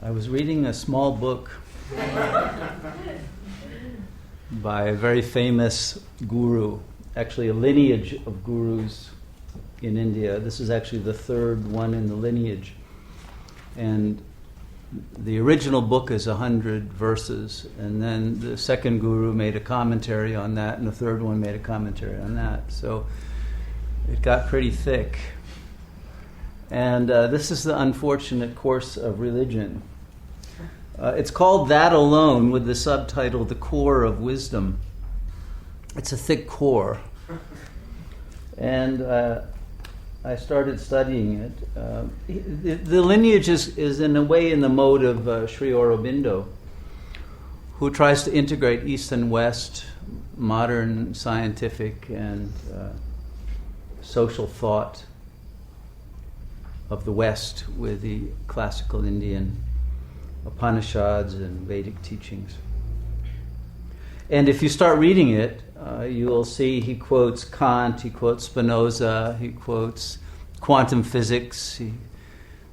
I was reading a small book by a very famous guru, actually a lineage of gurus in India. This is actually the third one in the lineage. And the original book is 100 verses, and then the second guru made a commentary on that, and the third one made a commentary on that. So it got pretty thick. And this is the unfortunate course of religion. It's called That Alone, with the subtitle The Core of Wisdom. It's a thick core. And I started studying it. The lineage is in a way in the mode of Sri Aurobindo, who tries to integrate East and West, modern scientific and social thought of the West with the classical Indian Upanishads and Vedic teachings. And if you start reading it, you'll see he quotes Kant, he quotes Spinoza, he quotes quantum physics,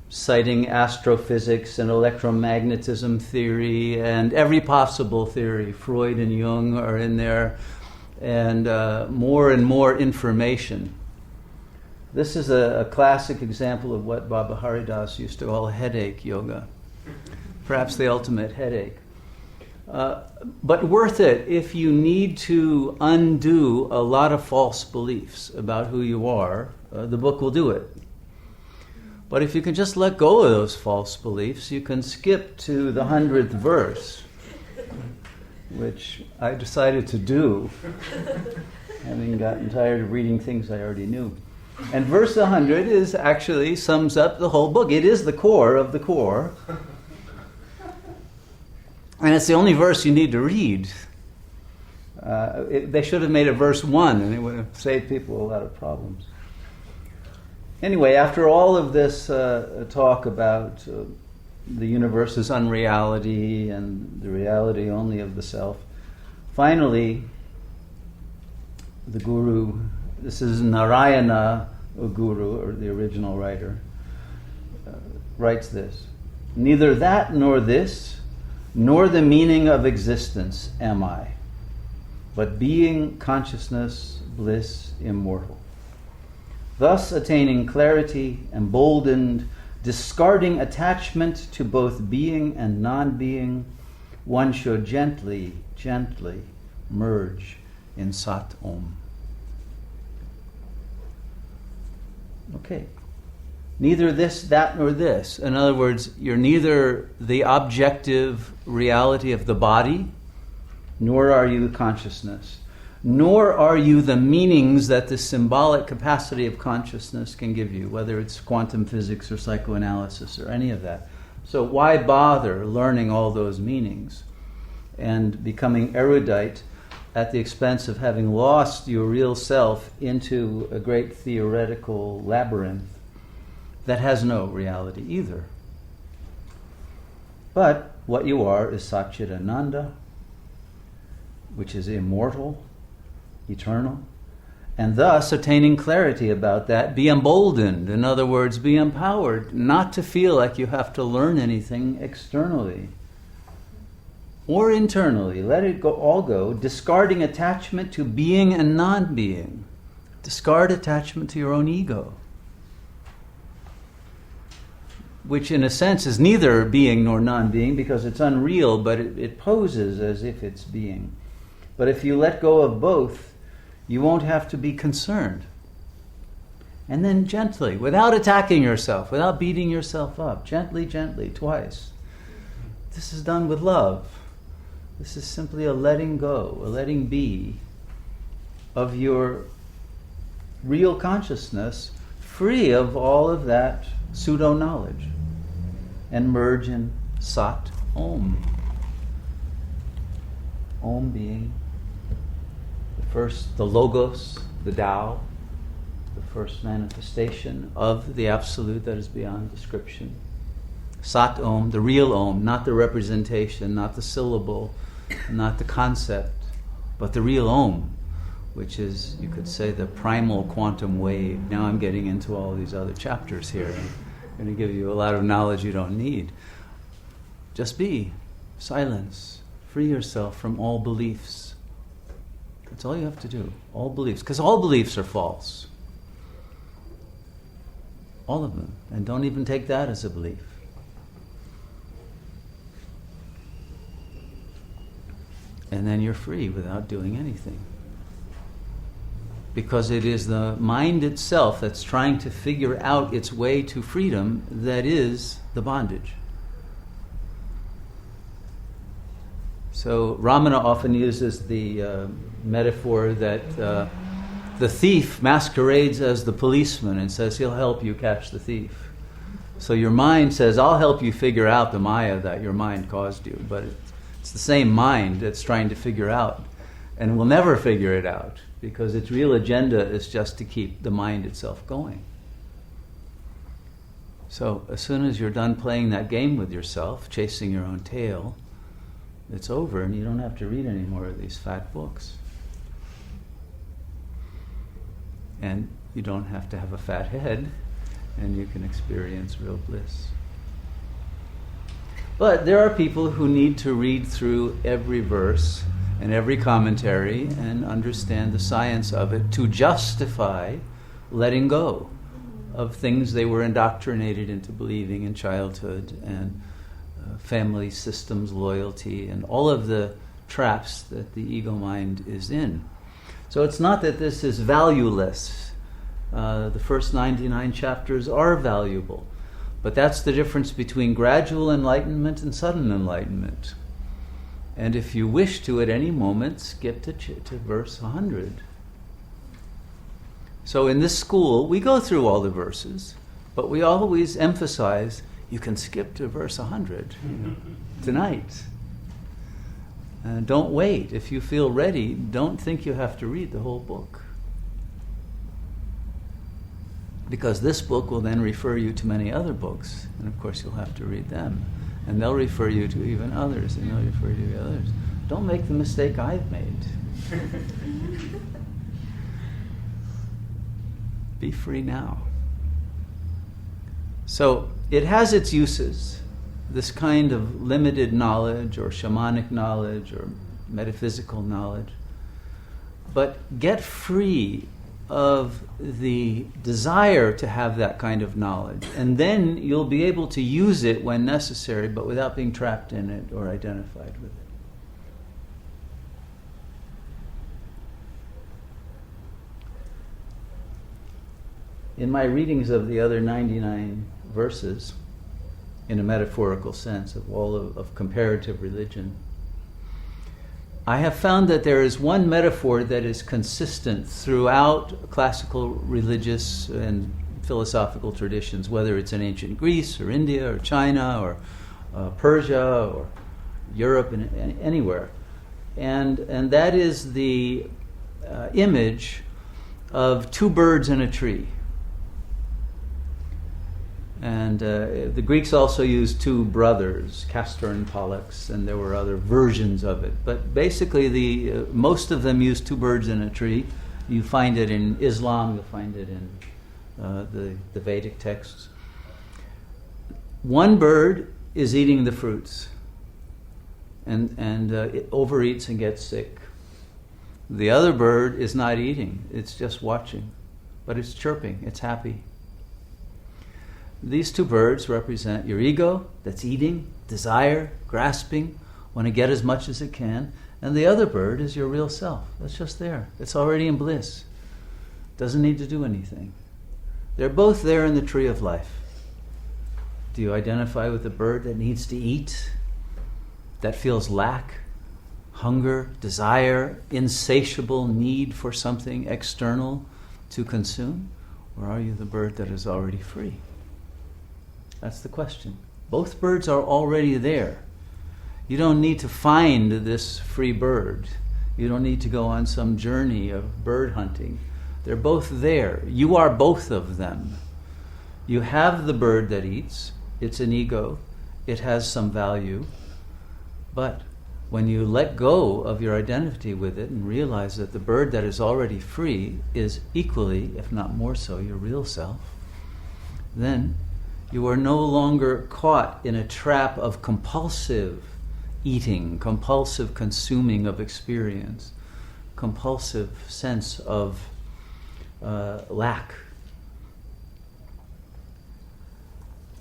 citing astrophysics and electromagnetism theory and every possible theory. Freud and Jung are in there, and more information. This is a classic example of what Baba Haridas used to call headache yoga, perhaps the ultimate headache. But worth it if you need to undo a lot of false beliefs about who you are. The book will do it. But if you can just let go of those false beliefs, you can skip to the 100th verse, which I decided to do, having gotten tired of reading things I already knew. And verse 100 is actually sums up the whole book. It is the core of the core. And it's the only verse you need to read. They should have made it verse 1, and it would have saved people a lot of problems. Anyway, after all of this talk about the universe's unreality and the reality only of the self, finally, the guru, this is Narayana Guru, or the original writer, writes this: "Neither that nor this, nor the meaning of existence am I, but being, consciousness, bliss, immortal. Thus attaining clarity, emboldened, discarding attachment to both being and non-being, one should gently, gently merge in Sat Om." Okay. Neither this, that, nor this. In other words, you're neither the objective reality of the body, nor are you consciousness, nor are you the meanings that the symbolic capacity of consciousness can give you, whether it's quantum physics or psychoanalysis or any of that. So why bother learning all those meanings and becoming erudite at the expense of having lost your real self into a great theoretical labyrinth that has no reality either? But what you are is Satchidananda, which is immortal, eternal, and thus attaining clarity about that, be emboldened. In other words, be empowered not to feel like you have to learn anything externally or internally. Let it all go, discarding attachment to being and non-being. Discard attachment to your own ego, which in a sense is neither being nor non-being, because it's unreal, but it poses as if it's being. But if you let go of both, you won't have to be concerned. And then gently, without attacking yourself, without beating yourself up, gently, gently, twice. This is done with love. This is simply a letting go, a letting be of your real consciousness, free of all of that pseudo-knowledge, and merge in Sat Om. Om being the Logos, the Tao, the first manifestation of the Absolute that is beyond description. Sat Om, the real Om, not the representation, not the syllable, not the concept, but the real Om, which is, you could say, the primal quantum wave. Now I'm getting into all these other chapters here. I'm going to give you a lot of knowledge you don't need. Just be. Silence. Free yourself from all beliefs. That's all you have to do. All beliefs. Because all beliefs are false. All of them. And don't even take that as a belief. And then you're free without doing anything. Because it is the mind itself that's trying to figure out its way to freedom that is the bondage. So Ramana often uses the metaphor that the thief masquerades as the policeman and says he'll help you catch the thief. So your mind says, I'll help you figure out the Maya that your mind caused you. But it's the same mind that's trying to figure out and will never figure it out because its real agenda is just to keep the mind itself going. So as soon as you're done playing that game with yourself, chasing your own tail, it's over and you don't have to read any more of these fat books. And you don't have to have a fat head and you can experience real bliss. But there are people who need to read through every verse and every commentary and understand the science of it to justify letting go of things they were indoctrinated into believing in childhood and family systems, loyalty, and all of the traps that the ego mind is in. So it's not that this is valueless. The first 99 chapters are valuable. But that's the difference between gradual enlightenment and sudden enlightenment. And if you wish to at any moment, skip to verse 100. So in this school, we go through all the verses, but we always emphasize, you can skip to verse 100 tonight. Don't wait. If you feel ready, don't think you have to read the whole book. Because this book will then refer you to many other books, and of course you'll have to read them. And they'll refer you to even others, and they'll refer you to others. Don't make the mistake I've made. Be free now. So it has its uses, this kind of limited knowledge or shamanic knowledge or metaphysical knowledge. But get free of the desire to have that kind of knowledge, and then you'll be able to use it when necessary, but without being trapped in it or identified with it. In my readings of the other 99 verses, in a metaphorical sense of all of comparative religion, I have found that there is one metaphor that is consistent throughout classical religious and philosophical traditions, whether it's in ancient Greece or India or China or Persia or Europe and anywhere. And that is the image of two birds in a tree. And the Greeks also used two brothers, Castor and Pollux, and there were other versions of it. But basically, most of them used two birds in a tree. You find it in Islam, you'll find it in the Vedic texts. One bird is eating the fruits, and it overeats and gets sick. The other bird is not eating, it's just watching, but it's chirping, it's happy. These two birds represent your ego that's eating, desire, grasping, want to get as much as it can, and the other bird is your real self. That's just there. It's already in bliss. Doesn't need to do anything. They're both there in the tree of life. Do you identify with the bird that needs to eat, that feels lack, hunger, desire, insatiable need for something external to consume? Or are you the bird that is already free? That's the question. Both birds are already there. You don't need to find this free bird. You don't need to go on some journey of bird hunting. They're both there. You are both of them. You have the bird that eats. It's an ego. It has some value. But when you let go of your identity with it and realize that the bird that is already free is equally, if not more so, your real self, then You are no longer caught in a trap of compulsive eating, compulsive consuming of experience, compulsive sense of lack.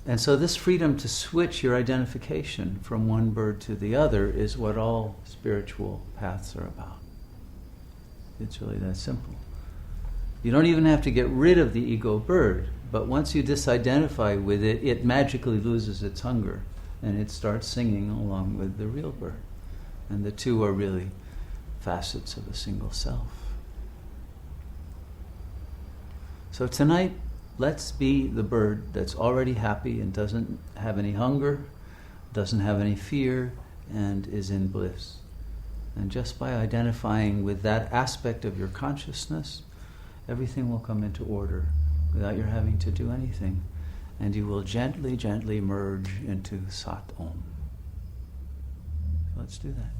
And so this freedom to switch your identification from one bird to the other is what all spiritual paths are about. It's really that simple. You don't even have to get rid of the ego bird, but once you disidentify with it, it magically loses its hunger and it starts singing along with the real bird. And the two are really facets of a single self. So tonight, let's be the bird that's already happy and doesn't have any hunger, doesn't have any fear, and is in bliss. And just by identifying with that aspect of your consciousness, everything will come into order without your having to do anything. And you will gently, gently merge into Sat Om. Let's do that.